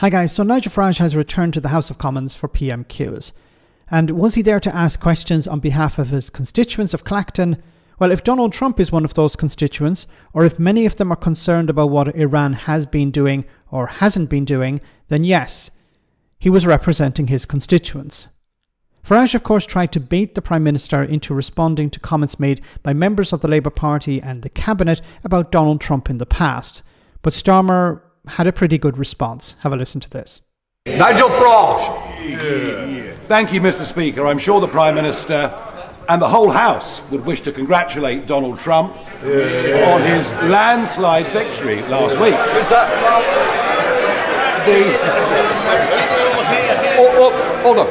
Hi guys, so Nigel Farage has returned to the House of Commons for PMQs. And was he there to ask questions on behalf of his constituents of Clacton? Well, if Donald Trump is one of those constituents, or if many of them are concerned about what Iran has been doing or hasn't been doing, then yes, he was representing his constituents. Farage, of course, tried to bait the Prime Minister into responding to comments made by members of the Labour Party and the Cabinet about Donald Trump in the past. But Starmer had a pretty good response. Have a listen to this. Nigel Farage. Thank you, Mr. Speaker. I'm sure the Prime Minister and the whole House would wish to congratulate Donald Trump on his landslide victory last week. Is that hold on.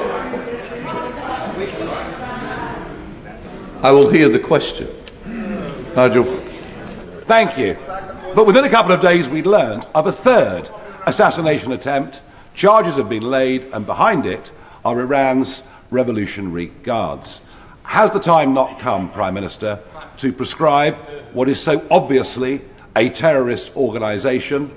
I will hear the question. Nigel. Thank you. But within a couple of days, we'd learned of a third assassination attempt. Charges have been laid, and behind it are Iran's Revolutionary Guards. Has the time not come, Prime Minister, to prescribe what is so obviously a terrorist organisation?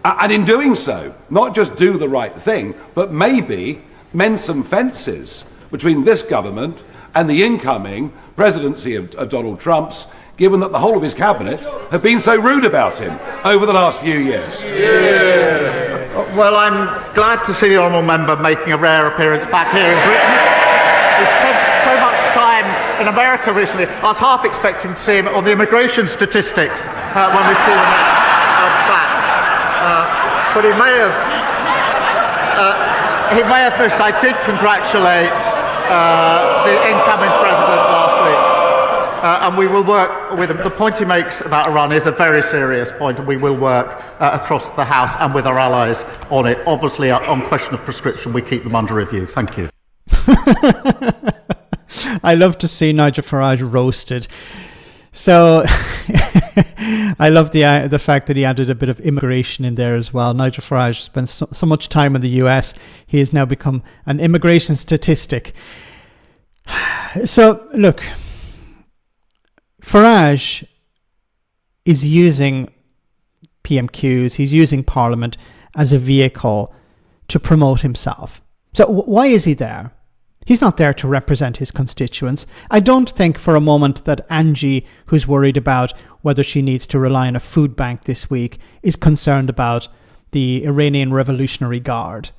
And in doing so, not just do the right thing, but maybe mend some fences between this government and the incoming presidency of Donald Trump's, given that the whole of his cabinet have been so rude about him over the last few years? Well, I'm glad to see the honourable member making a rare appearance back here in Britain. He spent so much time in America recently. I was half expecting to see him on the immigration statistics when we see the next batch. But he may have missed. I did congratulate the incoming president last week. And we will work with him. The point he makes about Iran is a very serious point, and we will work across the House and with our allies on it. Obviously, on question of prescription, we keep them under review. Thank you. I love to see Nigel Farage roasted. So I love the fact that he added a bit of immigration in there as well. Nigel Farage spends so much time in the US, he has now become an immigration statistic. So, look, Farage is using PMQs, he's using Parliament as a vehicle to promote himself. So why is he there? He's not there to represent his constituents. I don't think for a moment that Angie, who's worried about whether she needs to rely on a food bank this week, is concerned about the Iranian Revolutionary Guard.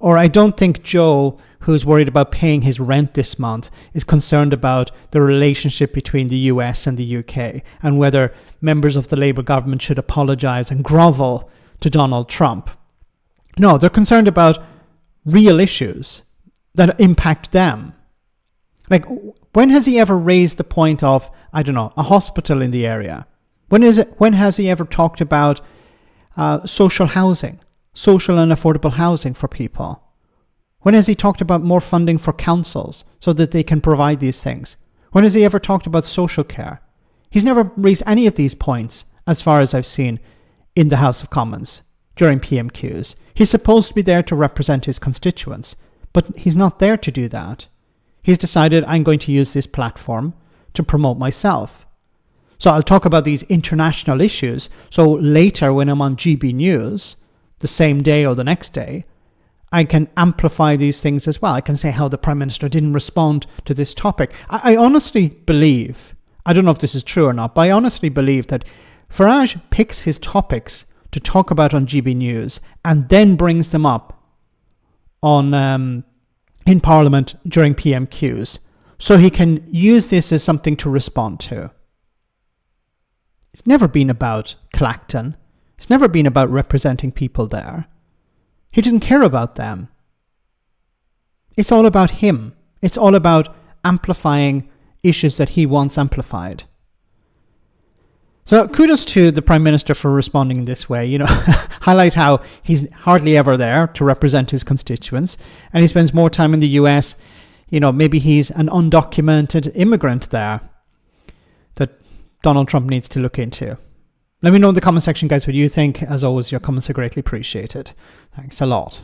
Or I don't think Joe, who's worried about paying his rent this month, is concerned about the relationship between the US and the UK and whether members of the Labour government should apologise and grovel to Donald Trump. No, they're concerned about real issues that impact them. Like, when has he ever raised the point of, I don't know, a hospital in the area? When has he ever talked about social housing? Social and affordable housing for people? When has he talked about more funding for councils so that they can provide these things? When has he ever talked about social care? He's never raised any of these points, as far as I've seen, in the House of Commons during PMQs. He's supposed to be there to represent his constituents, but he's not there to do that. He's decided, I'm going to use this platform to promote myself. So I'll talk about these international issues, so later when I'm on GB News, the same day or the next day, I can amplify these things as well. I can say how the Prime Minister didn't respond to this topic. I honestly believe, I don't know if this is true or not, but I honestly believe that Farage picks his topics to talk about on GB News and then brings them up on in Parliament during PMQs, so he can use this as something to respond to. It's never been about Clacton. It's never been about representing people there. He doesn't care about them. It's all about him. It's all about amplifying issues that he wants amplified. So kudos to the Prime Minister for responding in this way. Highlight how he's hardly ever there to represent his constituents, and he spends more time in the US. Maybe he's an undocumented immigrant there that Donald Trump needs to look into. Let me know in the comment section, guys, what you think. As always, your comments are greatly appreciated. Thanks a lot.